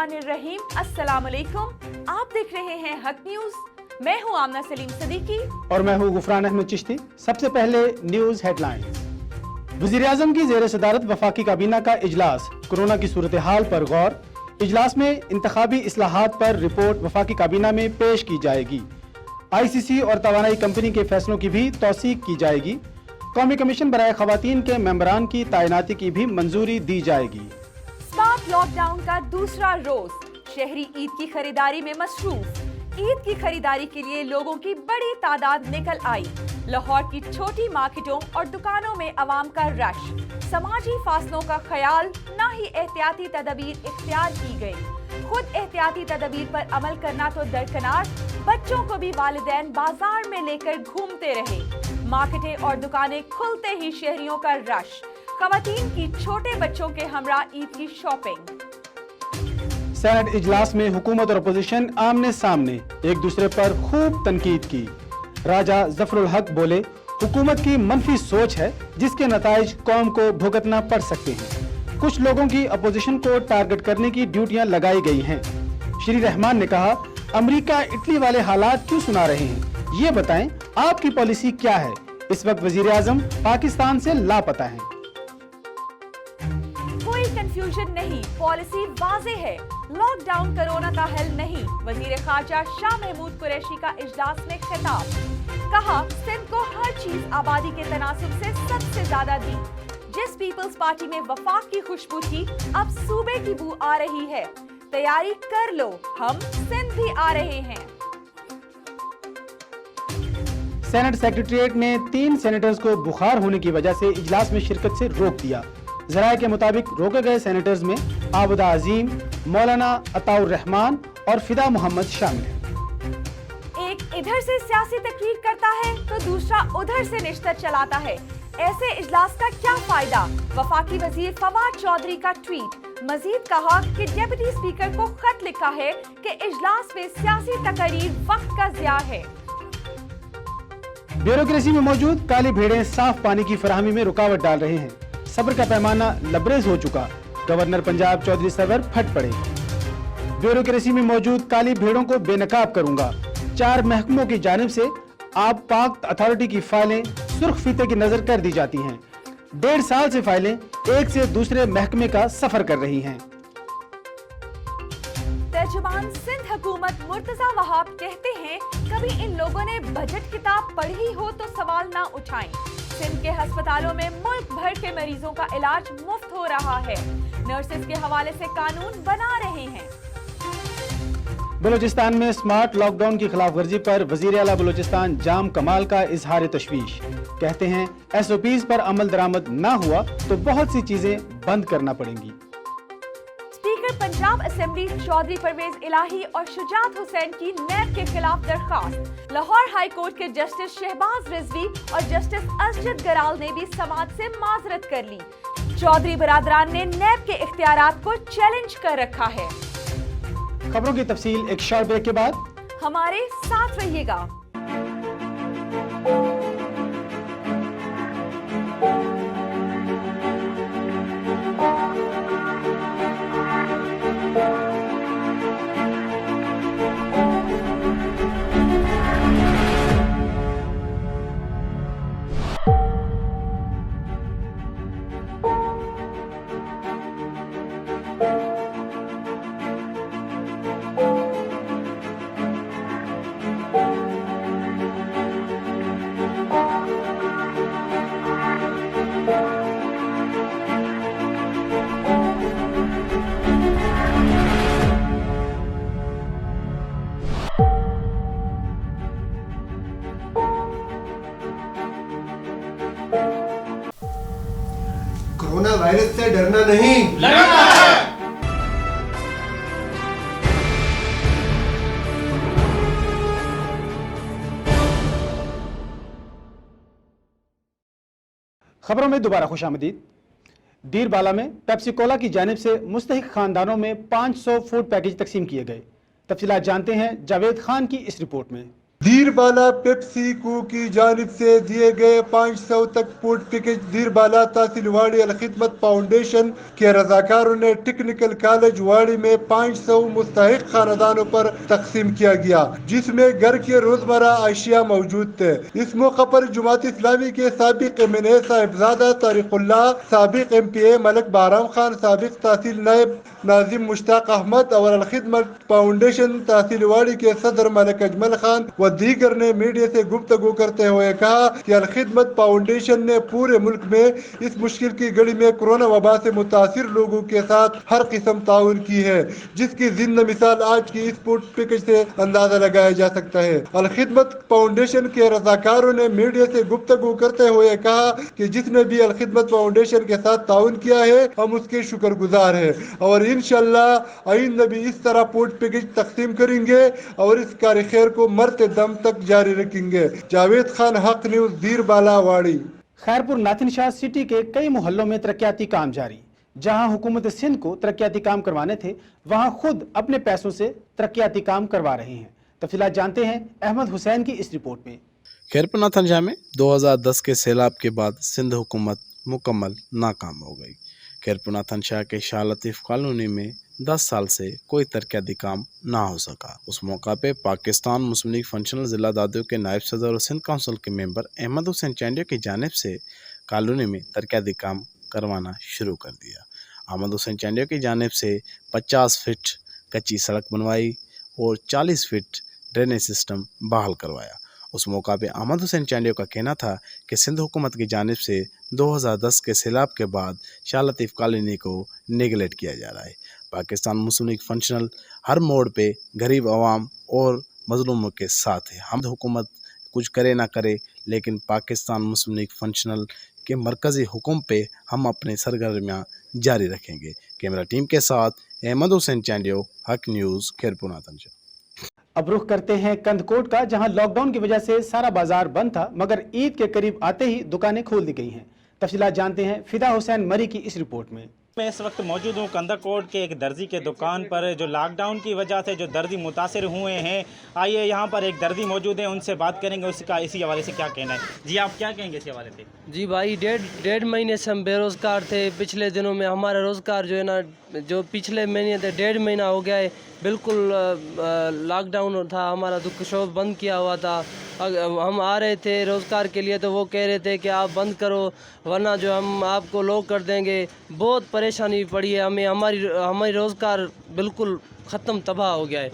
बिस्मिल्लाहिर्रहमानिर्रहीम। अस्सलाम वालेकुम। आप देख रहे हैं हक न्यूज। मैं हूं आमना सलीम सदीकी और मैं हूं गुफरान अहमद चिश्ती। सबसे पहले न्यूज हेडलाइंस। वज़ीर-ए-आज़म की ज़ेर सदारत वफाकी काबीना का इजलास, कोरोना की सूरत हाल पर गौर। इजलास में इंतखाबी इस्लाहात पर रिपोर्ट वफाकी काबीना में पेश की जाएगी। ICC और तवानाई कंपनी के फैसलों की भी तौसीक की जाएगी। कौमी कमीशन बराए खवातीन के मेंबरान की तैनाती की भी मंजूरी दी जाएगी। स्मार्ट लॉकडाउन का दूसरा रोज, शहरी ईद की खरीदारी में मसरूफ। ईद की खरीदारी के लिए लोगों की बड़ी तादाद निकल आई। लाहौर की छोटी मार्केटों और दुकानों में अवाम का रश। समाजी फासलों का ख्याल, न ही एहतियाती तदबीर इख्तियार की गई। खुद एहतियाती तदबीर पर अमल करना तो दरकिनार, बच्चों को भी वालिदैन बाजार में लेकर घूमते रहे। मार्केटें और दुकानें खुलते ही शहरियों का रश। खवातीन की छोटे बच्चों के हमरा ईद की शॉपिंग। सेनेट इजलास में हुकूमत और अपोजिशन आमने सामने एक दूसरे पर खूब तनकीद की। राजा जफरुल हक बोले, हुकूमत की मनफी सोच है जिसके नताइज कौम को भुगतना पड़ सकते हैं। कुछ लोगों की अपोजिशन को टारगेट करने की ड्यूटियां लगाई गई हैं। श्री रहमान ने कहा, अमेरिका इटली वाले हालात क्यों सुना रहे हैं, ये बताएं आपकी पॉलिसी क्या है। इस वक्त वजीर-ए-आज़म पाकिस्तान से लापता हैं। कोई कंफ्यूजन नहीं, पॉलिसी वाज़ेह है। लॉकडाउन कोरोना का हल नहीं। वजीर खारजा शाह महमूद कुरैशी का इजलास में खिताब। कहा, सिंध को हर चीज आबादी के तनासुब से सबसे ज्यादा दी। जिस पीपल्स पार्टी में वफाक की खुशबू थी, अब सूबे की बू आ रही है। तैयारी कर लो, हम सिंध भी आ रहे हैं। सेनेट सेक्रेटरीट ने 3 सेनेटर्स को बुखार होने की वजह से इजलास में शिरकत से रोक दिया। ज़राए के मुताबिक रोके गए सेनेटर्स में आबदा अजीम, मौलाना अताउर रहमान और फिदा मोहम्मद शामिल हैं। एक इधर से सियासी तकरीर करता है तो दूसरा उधर से निश्तर चलाता है। ऐसे इजलास का क्या फायदा। वफाकी वजीर फवाद चौधरी का ट्वीट। मजीद कहा कि डिप्टी स्पीकर को खत लिखा है कि इजलास में सियासी तकरीर वक्त का ज़िया है। ब्यूरोक्रेसी में मौजूद काली भेड़ें साफ पानी की फराहमी में रुकावट डाल रहे हैं। सब्र का पैमाना लबरेज हो चुका। गवर्नर पंजाब चौधरी सरवर फट पड़े। ब्यूरोक्रेसी में मौजूद काली भेड़ों को बेनकाब करूंगा। 4 महकमों की जानिब से आब पाक अथॉरिटी की फाइलें सुर्ख फीते की नजर कर दी जाती हैं। 1.5 साल से फाइलें एक से दूसरे महकमे का सफर कर रही हैं। तर्जुमान सिंध हुकूमत मुर्तजा वहाब कहते हैं, कभी इन लोगों ने बजट किताब पढ़ी हो तो सवाल ना उठाएं। सिंध के अस्पतालों में मुल्क भर के मरीजों का इलाज मुफ्त हो रहा है। नर्सेज के हवाले से कानून बना रहे हैं। बलूचिस्तान में स्मार्ट लॉकडाउन की खिलाफ वर्जी पर वजीर आला बलूचिस्तान जाम कमाल का इजहार तशवीश। कहते हैं, SOPs पर अमल दरामद ना हुआ तो बहुत सी चीजें बंद करना पड़ेंगी। स्पीकर पंजाब असेंबली चौधरी परवेज इलाही और शुजात हुसैन की नैब के खिलाफ दरखास्त। लाहौर हाई कोर्ट के जस्टिस शहबाज रिजवी और जस्टिस असजद गराल ने भी समाज से माजरत कर ली। चौधरी बरादरान ने नैब के इख्तियारात को चैलेंज कर रखा है। खबरों की तफसील एक शॉर्ट ब्रेक के बाद। हमारे साथ रहिएगा। कोरोना वायरस से डरना नहीं, लड़ना है। खबरों में दोबारा खुशामदीद। डीरबाला में पेप्सी कोला की जानिब से मुस्तहिक खानदानों में 500 फूड पैकेज तकसीम किए गए। तफसीलात जानते हैं जावेद खान की इस रिपोर्ट में। दीरबाला पेप्सी को की जानिब से दिए गए 500 तक फूड पैकेज दीरबाला तहसील वाड़ी अलखिदमत फाउंडेशन के रजाकारों ने टेक्निकल कॉलेज वाड़ी में 500 मुस्तहिक खानदानों पर तकसीम किया गया, जिसमें घर के रोजमर्रा अशिया मौजूद थे। इस मौका पर जमात इस्लामी के साबिक एमएनए साहिबजादा तारिकुल्लाह, साबिक एमपीए मलिक बहराम खान, साबिक तहसील नायब नाजिम मुश्ताक अहमद और अलखिदमत फाउंडेशन तहसील वाड़ी के सदर मलिक अजमल खान व दीगर ने मीडिया से गुफ्तगू करते हुए कहा कि अलखिदमत फाउंडेशन ने पूरे मुल्क में इस मुश्किल की घड़ी में कोरोना वबा से मुतासिर लोगों के साथ हर किस्म ताउन की है, जिसकी जिंदा मिसाल आज की इस फूड पैकेज से अंदाजा लगाया जा सकता है। अलखिदमत फाउंडेशन के रजाकारों ने मीडिया से गुफ्तगू करते हुए कहा कि जिसने भी अलखिदमत फाउंडेशन के साथ ताउन किया है हम उसके शुक्रगुजार हैं और इंशाअल्लाह आइंदा भी इस तरह फूड पैकेज तकसीम करेंगे और इस कार्य खैर को मरते दम तक जारी रखेंगे। जावेद खान, हक न्यूज, दीरबाला वाड़ी। खैरपुर नाथिन शाह सिटी के कई मोहल्लों में तरक्याती काम जारी। जहां हुकूमत सिंध को तरक्याती काम करवाने थे, वहां खुद अपने पैसों से तरक्याती काम करवा रहे हैं। तफसीलात जानते हैं अहमद हुसैन की इस रिपोर्ट में। खैरपुर नाथिन शाह में 2010 के सैलाब के बाद सिंध हुकूमत मुकम्मल नाकाम हो गई। खैरपुर नाथिन शाह के शाह लतीफ़ कॉलोनी में 10 साल से कोई तरक्याती काम ना हो सका। उस मौका पे पाकिस्तान मुस्लिम लीग फंक्शनल ज़िला दादू के नायब सदर और सिंध काउंसिल के मेंबर अहमद हुसैन चांडिया की जानिब से कॉलोनी में तरक्याती काम करवाना शुरू कर दिया। अहमद हुसैन चांडिया की जानिब से 50 फीट कच्ची सड़क बनवाई और 40 फीट ड्रेनेज सिस्टम बहाल करवाया। उस मौका पे अहमद हुसैन चांडिया का कहना था कि सिंध हुकूमत की जानिब से 2010 के सैलाब के बाद शाह लतीफ़ कॉलोनी को नेगलेक्ट किया जा रहा है। पाकिस्तान मुस्लिम लीग फंक्शनल हर मोड़ पे गरीब आवाम और मजलूमों के साथ है। हम हुकूमत कुछ करे ना करे, लेकिन पाकिस्तान मुस्लिम लीग फंक्शनल के मरकज़ी हुक्म पे हम अपने सरगर्मियाँ जारी रखेंगे। कैमरा टीम के साथ अहमद हुसैन चांडियो, हक न्यूज़, खैरपुर नाथिन शाह। अब रुख करते हैं कंदकोट का, जहां लॉकडाउन की वजह से सारा बाजार बंद था, मगर ईद के करीब आते ही दुकानें खोल दी गई हैं। तफसीलात जानते हैं फिदा हुसैन मरी की इस रिपोर्ट में। मैं इस वक्त मौजूद हूँ कंदकोट के एक दर्जी के दुकान पर, जो लॉकडाउन की वजह से जो दर्जी मुतासिर हुए हैं। आइए यहाँ पर एक दर्जी मौजूद है, उनसे बात करेंगे उसका इसी हवाले से क्या कहना है। जी आप क्या कहेंगे इस हवाले पे? जी भाई, डेढ़ महीने से हम बेरोज़गार थे। पिछले दिनों में हमारा रोज़गार जो है ना, जो पिछले महीने थे 1.5 महीना हो गया है, बिल्कुल लॉकडाउन था, हमारा शॉप बंद किया हुआ था। हम आ रहे थे रोज़गार के लिए तो वो कह रहे थे कि आप बंद करो वरना जो हम आपको लॉक कर देंगे। बहुत परेशानी पड़ी है हमें, हमारी रोज़गार बिल्कुल ख़त्म तबाह हो गया है।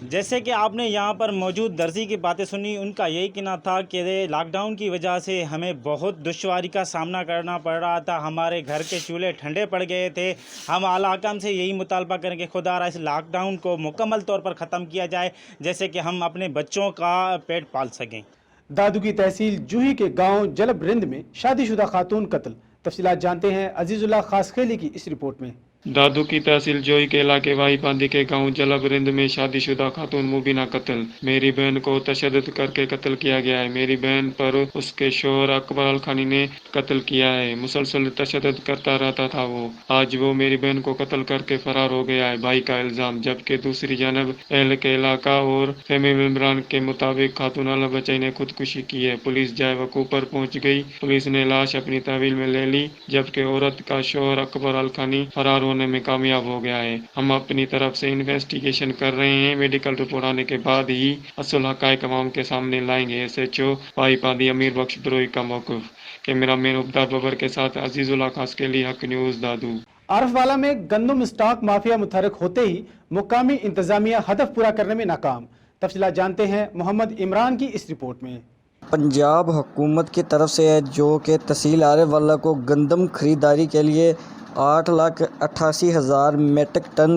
जैसे कि आपने यहाँ पर मौजूद दर्जी की बातें सुनी, उनका यही कहना था कि लॉकडाउन की वजह से हमें बहुत दुश्वारी का सामना करना पड़ रहा था। हमारे घर के चूल्हे ठंडे पड़ गए थे। हम आला हकाम से यही मुतालबा करें कि खुदा इस लॉकडाउन को मुकम्मल तौर पर ख़त्म किया जाए, जैसे कि हम अपने बच्चों का पेट पाल सकें। दादू की तहसील जूही के गांव जलब रिंद में शादीशुदा खातून कत्ल। तफसीलात जानते हैं अजीजुल्लाह खासखेली की इस रिपोर्ट में। दादू की तहसील जोई के इलाके वाई पांदी के गांव जलब रिंद में शादीशुदा खातून मुबीना कत्ल। मेरी बहन को तशद्दुद करके कत्ल किया गया है। मेरी बहन पर उसके शोहर अकबर अल खानी ने कत्ल किया है। मुसलसल तशद्दुद करता रहता था वो। आज वो मेरी बहन को कत्ल करके फरार हो गया है, भाई का इल्ज़ाम। जबकि दूसरी जानब अहल के इलाका और फैमिली मेम्बरान के मुताबिक खातून अल बचाई ने खुदकुशी की है। पुलिस जाए वकूफ़ पर पहुँच गई। पुलिस ने लाश अपनी तहवील में ले ली, जबकि औरत का शोहर अकबर अल खानी फरार होने में कामयाब हो गया है। हम अपनी तरफ से इन्वेस्टिगेशन कर रहे हैं। मेडिकल रिपोर्ट आने के बाद ही असल हक़ाइक़ अवाम के सामने लाएंगे। SHO भाई पादी अमीर बख्श बरोई का मौक़िफ़। कैमरामैन उब्दार बबर के साथ अजीजुल्लाह खास के लिए हक न्यूज़ दादू। आरफवाला में गंदम स्टॉक माफिया मुतहरक होते ही मुकामी इंतजामिया हदफ पूरा करने में नाकाम। तफसीलात जानते हैं मोहम्मद इमरान की इस रिपोर्ट में। पंजाब हुकूमत की तरफ से है, जो कि तहसील आरफवाला को गंदम खरीदारी के लिए 8,88,000 मेट्रिक टन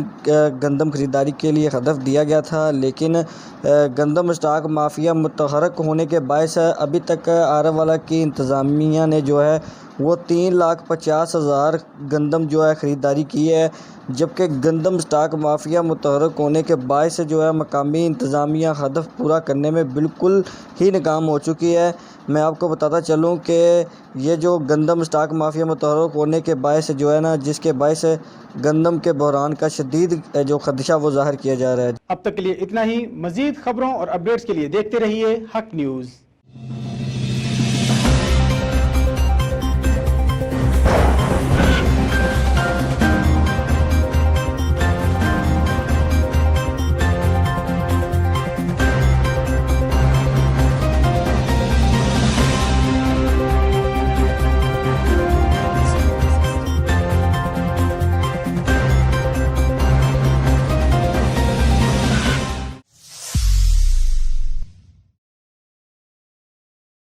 गंदम खरीदारी के लिए हदफ दिया गया था, लेकिन गंदम स्टॉक माफिया मुतहरक होने के बायस अभी तक आरफवाला की इंतज़ामिया ने जो है वो 3,50,000 गंदम जो है ख़रीदारी की है। जबकि गंदम स्टॉक माफिया मुतहरक होने के बायस जो है मकामी इंतज़ामिया हदफ पूरा करने में बिल्कुल ही नाकाम हो चुकी है। मैं आपको बताता चलूं कि ये जो गंदम स्टॉक माफिया मुतहरक होने के बायस जो है نا, جس کے باعث گندم کے بحران کا شدید جو خدشہ وہ ظاہر کیا جا رہا ہے. اب تک کے لیے اتنا ہی. مزید خبروں اور اپڈیٹس کے لیے دیکھتے رہیے حق نیوز.